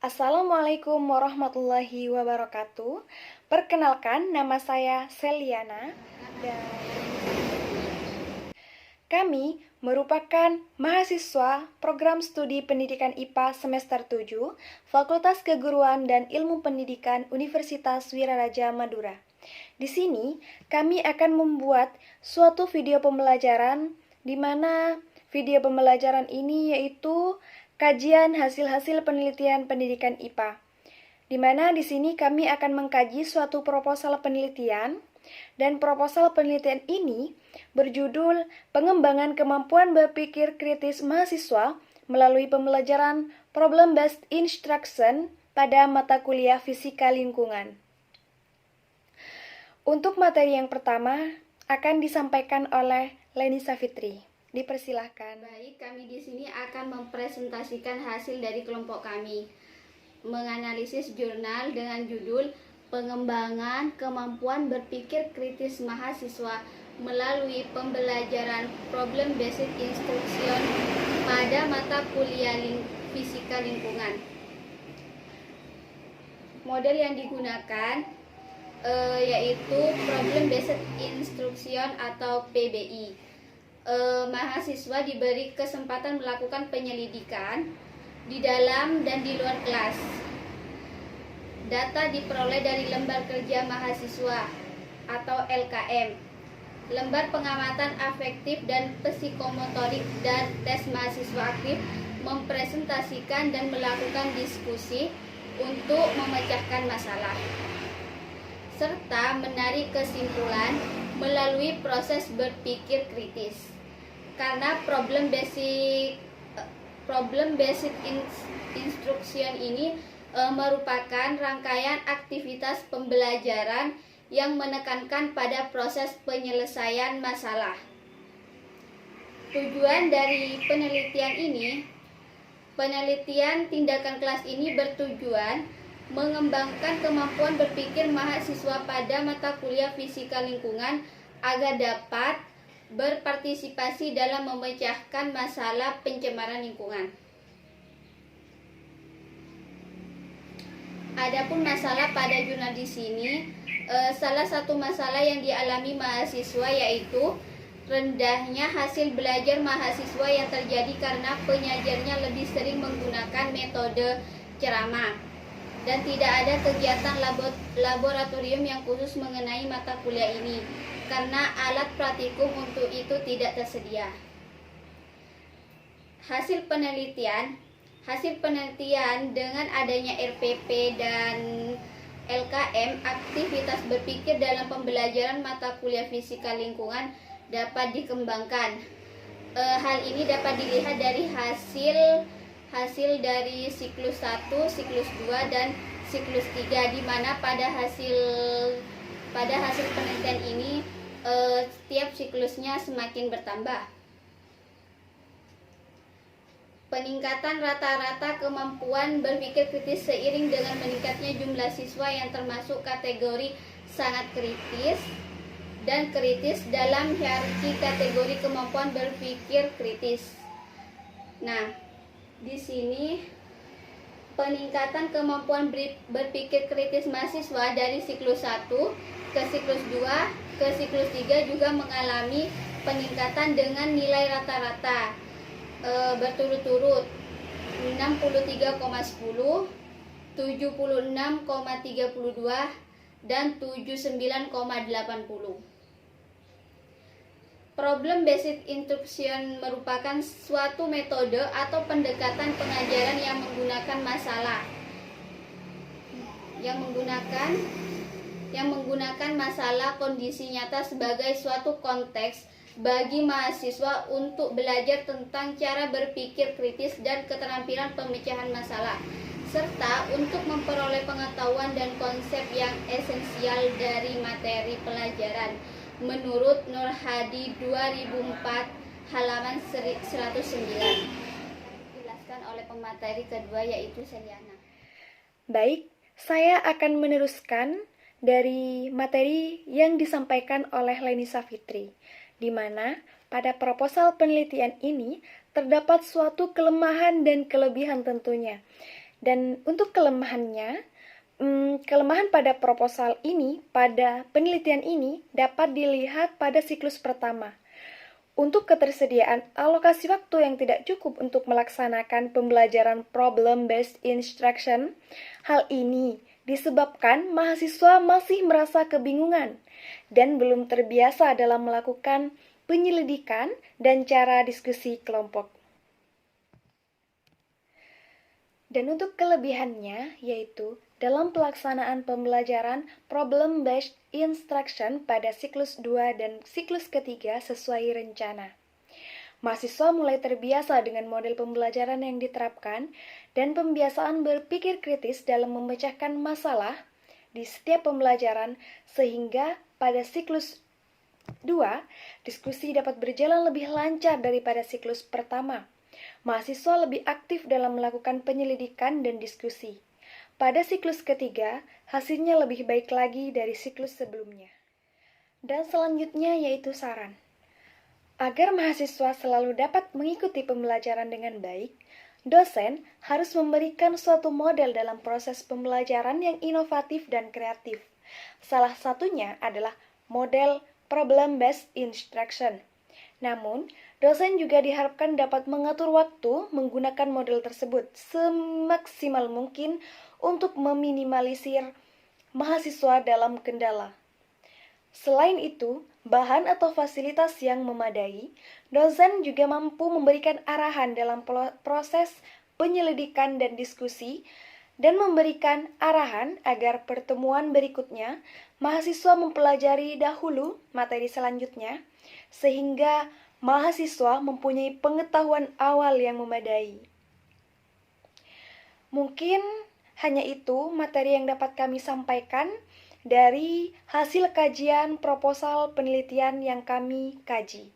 Assalamualaikum warahmatullahi wabarakatuh. Perkenalkan, nama saya Seliana dan kami merupakan mahasiswa program studi pendidikan IPA semester 7, Fakultas Keguruan dan Ilmu Pendidikan Universitas Wiraraja Madura. Di sini, kami akan membuat suatu video pembelajaran di mana video pembelajaran ini yaitu kajian hasil-hasil penelitian pendidikan IPA. Di mana di sini kami akan mengkaji suatu proposal penelitian dan proposal penelitian ini berjudul Pengembangan Kemampuan Berpikir Kritis Mahasiswa melalui pembelajaran Problem-Based Instruction pada mata kuliah Fisika Lingkungan. Untuk materi yang pertama akan disampaikan oleh Leni Savitri. Dipersilahkan. Baik, kami di sini akan mempresentasikan hasil dari kelompok kami. Menganalisis jurnal dengan judul Pengembangan Kemampuan Berpikir Kritis Mahasiswa melalui pembelajaran Problem Based Instruction pada mata kuliah Fisika Lingkungan. Model yang digunakan yaitu Problem Based Instruction atau PBI. Mahasiswa diberi kesempatan melakukan penyelidikan di dalam dan di luar kelas. Data diperoleh dari lembar kerja mahasiswa atau LKM, lembar pengamatan afektif dan psikomotorik, dan tes mahasiswa aktif mempresentasikan dan melakukan diskusi untuk memecahkan masalah, serta menarik kesimpulan melalui proses berpikir kritis. Karena problem based instruction ini merupakan rangkaian aktivitas pembelajaran yang menekankan pada proses penyelesaian masalah. Tujuan dari penelitian tindakan kelas ini bertujuan mengembangkan kemampuan berpikir mahasiswa pada mata kuliah Fisika Lingkungan agar dapat berpartisipasi dalam memecahkan masalah pencemaran lingkungan. Adapun masalah pada jurnal di sini, salah satu masalah yang dialami mahasiswa yaitu rendahnya hasil belajar mahasiswa yang terjadi karena penyajarnya lebih sering menggunakan metode ceramah dan tidak ada kegiatan laboratorium yang khusus mengenai mata kuliah ini karena alat praktikum untuk itu tidak tersedia. Hasil penelitian dengan adanya RPP dan LKM, aktivitas berpikir dalam pembelajaran mata kuliah Fisika Lingkungan dapat dikembangkan. Hal ini dapat dilihat dari hasil dari siklus 1, siklus 2, dan siklus 3, di mana pada hasil penelitian ini setiap siklusnya semakin bertambah. Peningkatan rata-rata kemampuan berpikir kritis seiring dengan meningkatnya jumlah siswa yang termasuk kategori sangat kritis dan kritis dalam hierarki kategori kemampuan berpikir kritis. Nah, di sini peningkatan kemampuan berpikir kritis mahasiswa dari siklus 1 ke siklus 2 ke siklus 3 juga mengalami peningkatan dengan nilai rata-rata berturut-turut 63,10, 76,32, dan 79,80. Problem based instruction merupakan suatu metode atau pendekatan pengajaran yang menggunakan masalah kondisi nyata sebagai suatu konteks bagi mahasiswa untuk belajar tentang cara berpikir kritis dan keterampilan pemecahan masalah, serta untuk memperoleh pengetahuan dan konsep yang esensial dari materi pelajaran. Menurut Nur Hadi 2004 halaman 109. Dijelaskan oleh pemateri kedua yaitu Seliana. Baik, saya akan meneruskan dari materi yang disampaikan oleh Leni Savitri, di mana pada proposal penelitian ini terdapat suatu kelemahan dan kelebihan tentunya, Dan untuk kelemahannya, kelemahan pada proposal ini, pada penelitian ini dapat dilihat pada siklus pertama. Untuk ketersediaan alokasi waktu yang tidak cukup untuk melaksanakan pembelajaran problem-based instruction, hal ini disebabkan mahasiswa masih merasa kebingungan dan belum terbiasa dalam melakukan penyelidikan dan cara diskusi kelompok. Dan untuk kelebihannya, yaitu dalam pelaksanaan pembelajaran problem-based instruction pada siklus 2 dan siklus ketiga sesuai rencana. Mahasiswa mulai terbiasa dengan model pembelajaran yang diterapkan dan pembiasaan berpikir kritis dalam memecahkan masalah di setiap pembelajaran sehingga pada siklus 2, diskusi dapat berjalan lebih lancar daripada siklus pertama. Mahasiswa lebih aktif dalam melakukan penyelidikan dan diskusi. Pada siklus ketiga, hasilnya lebih baik lagi dari siklus sebelumnya. Dan selanjutnya yaitu saran. Agar mahasiswa selalu dapat mengikuti pembelajaran dengan baik, dosen harus memberikan suatu model dalam proses pembelajaran yang inovatif dan kreatif. Salah satunya adalah model problem-based instruction. Namun, dosen juga diharapkan dapat mengatur waktu menggunakan model tersebut semaksimal mungkin untuk meminimalisir mahasiswa dalam kendala. Selain itu, bahan atau fasilitas yang memadai, dosen juga mampu memberikan arahan dalam proses penyelidikan dan diskusi, dan memberikan arahan agar pertemuan berikutnya mahasiswa mempelajari dahulu materi selanjutnya, sehingga mahasiswa mempunyai pengetahuan awal yang memadai. Mungkin hanya itu materi yang dapat kami sampaikan dari hasil kajian proposal penelitian yang kami kaji.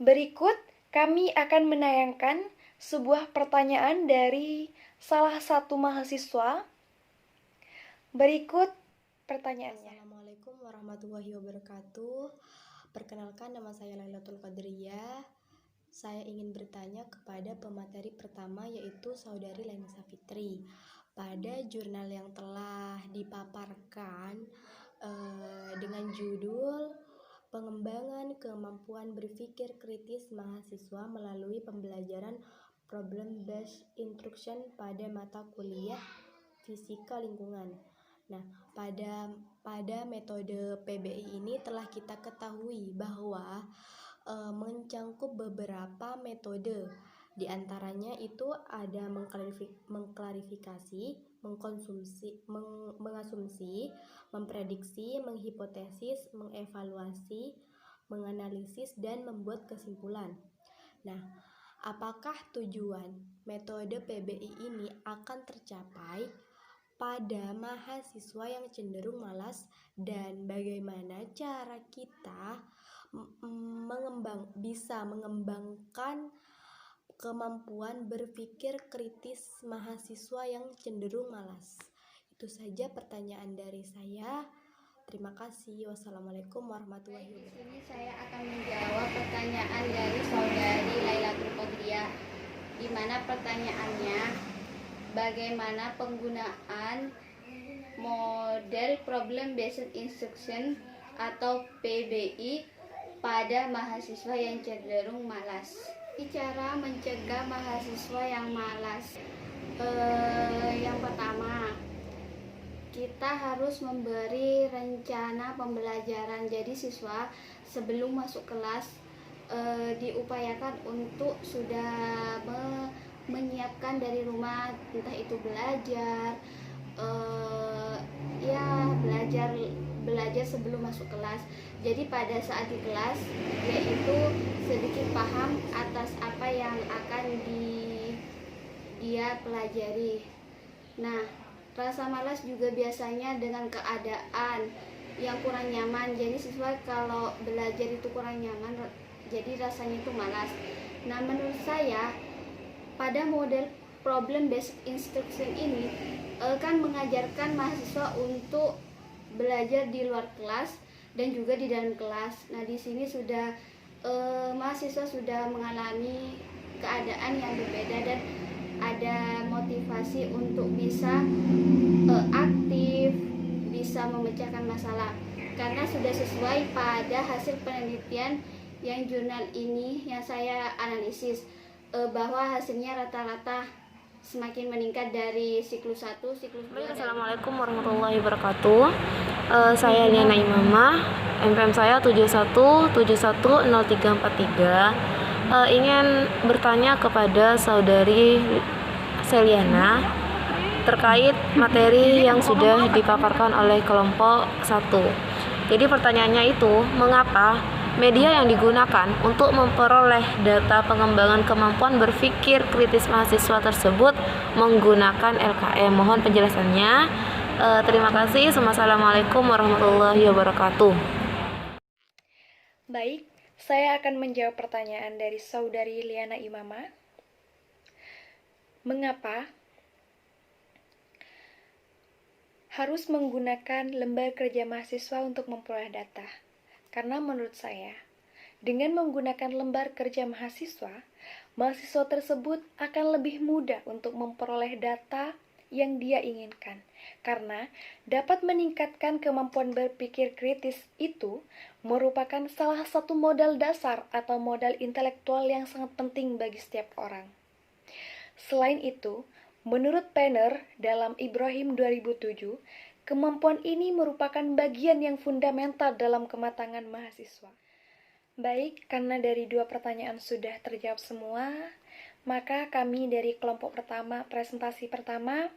Berikut kami akan menayangkan sebuah pertanyaan dari salah satu mahasiswa. Berikut pertanyaannya. Assalamualaikum warahmatullahi wabarakatuh. Perkenalkan, nama saya Lailatul Qadriyah. Saya ingin bertanya kepada pemateri pertama, yaitu Saudari Lainisa Fitri. Pada jurnal yang telah dipaparkan dengan judul Pengembangan Kemampuan Berpikir Kritis Mahasiswa melalui Pembelajaran Problem-Based Instruction pada mata kuliah Fisika Lingkungan. Nah, pada metode PBI ini telah kita ketahui bahwa mencangkup beberapa metode. Di antaranya itu ada mengklarifikasi, mengasumsi, memprediksi, menghipotesis, mengevaluasi, menganalisis, dan membuat kesimpulan. Nah, apakah tujuan metode PBI ini akan tercapai pada mahasiswa yang cenderung malas, dan bagaimana cara kita bisa mengembangkan kemampuan berpikir kritis mahasiswa yang cenderung malas? Itu saja pertanyaan dari saya. Terima kasih. Wassalamualaikum warahmatullahi wabarakatuh. Di sini saya akan menjawab pertanyaan dari Saudari Lailatul Qadriyah, di mana pertanyaannya, bagaimana penggunaan model problem-based instruction atau PBI pada mahasiswa yang cenderung malas. Cara mencegah mahasiswa yang malas, yang pertama, kita harus memberi rencana pembelajaran. Jadi siswa sebelum masuk kelas diupayakan untuk sudah menyiapkan dari rumah, entah itu belajar sebelum masuk kelas. Jadi pada saat di kelas dia itu sedikit paham atas apa yang akan dia pelajari. Nah, rasa malas juga biasanya dengan keadaan yang kurang nyaman. Jadi siswa kalau belajar itu kurang nyaman, jadi rasanya itu malas. Nah, menurut saya pada model problem based instruction ini kan mengajarkan mahasiswa untuk belajar di luar kelas dan juga di dalam kelas. Nah, di sini sudah mahasiswa sudah mengalami keadaan yang berbeda, dan ada motivasi untuk bisa aktif, bisa memecahkan masalah, karena sudah sesuai pada hasil penelitian yang jurnal ini yang saya analisis, bahwa hasilnya rata-rata semakin meningkat dari siklus 1, siklus 2. Assalamualaikum warahmatullahi wabarakatuh. Saya Liana Imamah, MPM saya 71710343. Ingin bertanya kepada saudari Seliana terkait materi yang sudah dipaparkan oleh kelompok 1. Jadi pertanyaannya itu, mengapa media yang digunakan untuk memperoleh data pengembangan kemampuan berpikir kritis mahasiswa tersebut menggunakan LKM? Mohon penjelasannya. Terima kasih. Wassalamualaikum warahmatullahi wabarakatuh. Baik, saya akan menjawab pertanyaan dari saudari Liana Imamah. Mengapa harus menggunakan lembar kerja mahasiswa untuk memperoleh data? Karena menurut saya, dengan menggunakan lembar kerja mahasiswa, mahasiswa tersebut akan lebih mudah untuk memperoleh data yang dia inginkan. Karena dapat meningkatkan kemampuan berpikir kritis itu merupakan salah satu modal dasar atau modal intelektual yang sangat penting bagi setiap orang. Selain itu, menurut Penner dalam Ibrahim 2007, kemampuan ini merupakan bagian yang fundamental dalam kematangan mahasiswa. Baik, karena dari dua pertanyaan sudah terjawab semua, maka kami dari kelompok pertama, presentasi pertama,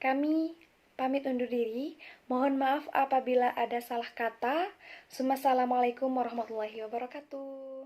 kami pamit undur diri. Mohon maaf apabila ada salah kata. Wassalamualaikum warahmatullahi wabarakatuh.